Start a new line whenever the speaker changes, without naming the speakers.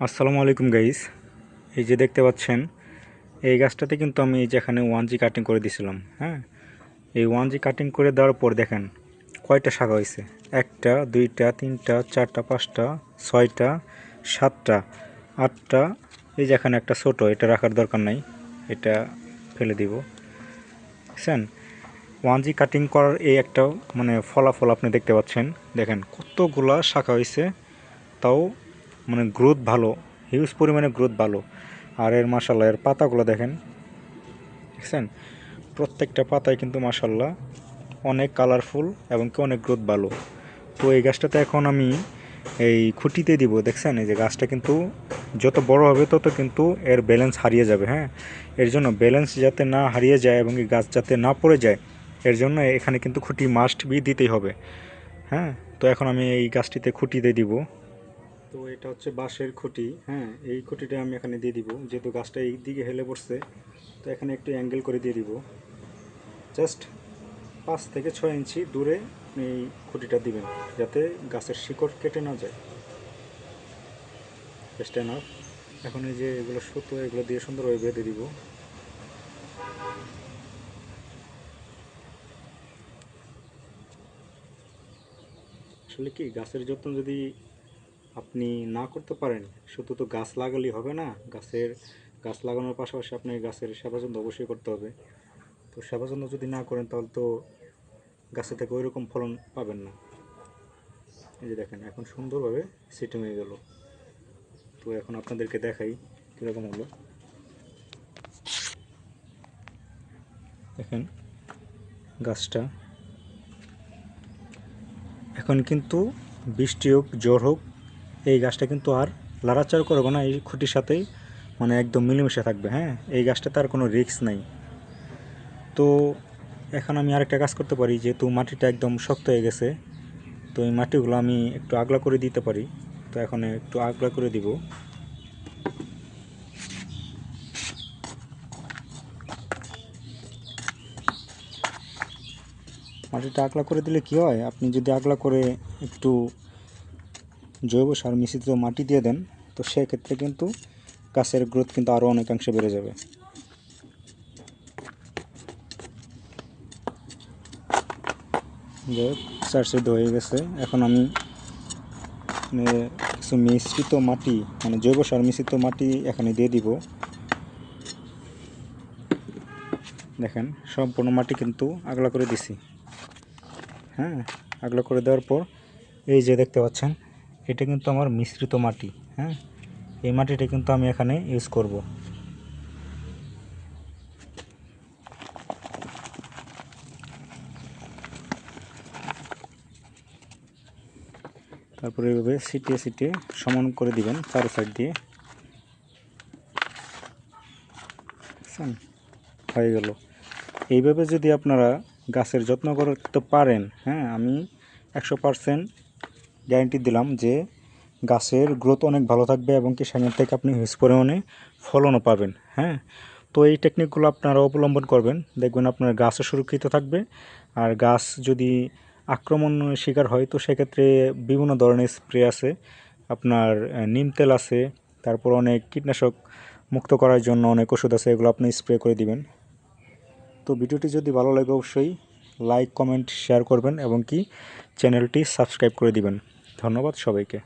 আসসালামু আলাইকুম গাইস। এই যে দেখতে পাচ্ছেন, এই গাছটাতে কিন্তু আমি যেখানে 1G কাটিং করে দিয়েছিলাম। হ্যাঁ, এই 1G কাটিং করে দেওয়ার পর দেখেন কয়টা শাখা হয়েছে। একটা, দুইটা, তিনটা, চারটা, পাঁচটা, ছয়টা, সাতটা, আটটা। এই যেখানে একটা ছোট, এটা রাখার দরকার নাই, এটা ফেলে দিব। বুঝছেন, 1G কাটিং করার এই একটা ফলাফল আপনি দেখতে পাচ্ছেন। দেখেন কতগুলা শাখা হয়েছে, তাও গ্রোথ ভালো, হিউজ পরিমাণে গ্রোথ ভালো। আর এর মাশাল্লাহ এর পাতাগুলো দেখেন, দেখছেন প্রত্যেকটা পাতায় কিন্তু মাশাল্লাহ অনেক কালারফুল এবং কি অনেক গ্রোথ ভালো। তো এই গাছটাতে এখন আমি এই খুঁটিতে দিব। দেখছেন এই যে গাছটা কিন্তু যত বড় হবে তত কিন্তু এর ব্যালেন্স হারিয়ে যাবে। হ্যাঁ, এর জন্য ব্যালেন্স যাতে না হারিয়ে যায় এবং গাছ যাতে না পড়ে যায়, এর জন্য এখানে কিন্তু খুঁটি মাস্ট বি দিতেই হবে। হ্যাঁ, তো এখন আমি এই গাছটিতে খুঁটিতে দিব। তো এটা হচ্ছে বাঁশের খুঁটি। হ্যাঁ, এই খুঁটিটা আমি এখানে দিয়ে দিব, যেহেতু গাছটা এই দিকে হেলে পড়ছে। তো এখানে একটু অ্যাঙ্গেল করে দিয়ে দিব, জাস্ট 5 থেকে 6 ইঞ্চি দূরে আপনি এই খুঁটিটা দিবেন, যাতে গাছের শিকড় কেটে না যায়। Just enough. এখন এই যে এগুলো সুতো, এগুলো দিয়ে সুন্দরভাবে বেঁধে দিব। আসলে কি, গাছের যত্ন যদি আপনি না করতে পারেন, শুধু তো গাছ লাগালেই হবে না। গাছ লাগানোর পাশাপাশি আপনার গাছের সেবা যত্ন অবশ্যই করতে হবে। তো সেবা যত্ন যদি না করেন, তাহলে তো গাছে থেকে ওই রকম ফলন পাবেন না। এই যে দেখেন এখন সুন্দরভাবে সেটিং হয়ে গেল। তো এখন আপনাদেরকে দেখাই কীরকম হলো। দেখেন গাছটা এখন কিন্তু বৃষ্টি হোক ঝড় হোক, এই গাছটা কিন্তু আর লাড়াচাড়া করবে না, এই খুঁটির সাথেই একদম মিলেমিশে থাকবে। হ্যাঁ, এই গাছটাতে আর কোনো রিস্ক নাই। তো এখন আমি আরেকটা কাজ করতে পারি, যেহেতু মাটিটা একদম শক্ত হয়ে গেছে, তো এই মাটিগুলো আমি একটু আগলা করে দিতে পারি। তো এখন একটু আগলা করে দিব। মাটিটা আগলা করে দিলে কি হয়, আপনি যদি আগলা করে একটু জৈব সার মিশ্রিত মাটি দিয়ে দেন, তো সেক্ষেত্রে কিন্তু গাছের গ্রোথ কিন্তু আরও অনেকাংশে বেড়ে যাবে। যাই হোক, সারসেড হয়ে গেছে। এখন আমি কিছু মিশ্রিত মাটি, জৈব সার মিশ্রিত মাটি এখানে দিয়ে দিব। দেখেন সম্পূর্ণ মাটি কিন্তু আগলা করে দিছি। হ্যাঁ, আগলা করে দেওয়ার পর এই যে দেখতে পাচ্ছেন, এটা কিন্তু আমার মিশ্রিত মাটি। হ্যাঁ, এই মাটিটা কিন্তু আমি এখানে ইউজ করব। তারপরে এইভাবে ছিটিয়ে ছিটিয়ে সমান করে দিবেন চারো সাইড দিয়ে। হয়ে গেল। এইভাবে যদি আপনারা গাছের যত্ন করতে পারেন, হ্যাঁ, আমি 100% গ্যারান্টি দিলাম যে গাছের গ্রোথ অনেক ভালো থাকবে এবং কি সেখান থেকে আপনি হিউজ পরিমাণে ফলনও পাবেন। হ্যাঁ, তো এই টেকনিকগুলো আপনারা অবলম্বন করবেন, দেখবেন আপনার গাছও সুরক্ষিত থাকবে। আর গাছ যদি আক্রমণ শিকার হয়, তো সেক্ষেত্রে বিভিন্ন ধরনের স্প্রে আছে, আপনার নিম তেল আছে, তারপর অনেক কীটনাশক মুক্ত করার জন্য অনেক ওষুধ আছে, এগুলো আপনি স্প্রে করে দিবেন। তো ভিডিওটি যদি ভালো লাগে অবশ্যই লাইক, কমেন্ট, শেয়ার করবেন এবং কি চ্যানেলটি সাবস্ক্রাইব করে দিবেন। ধন্যবাদ সবাইকে।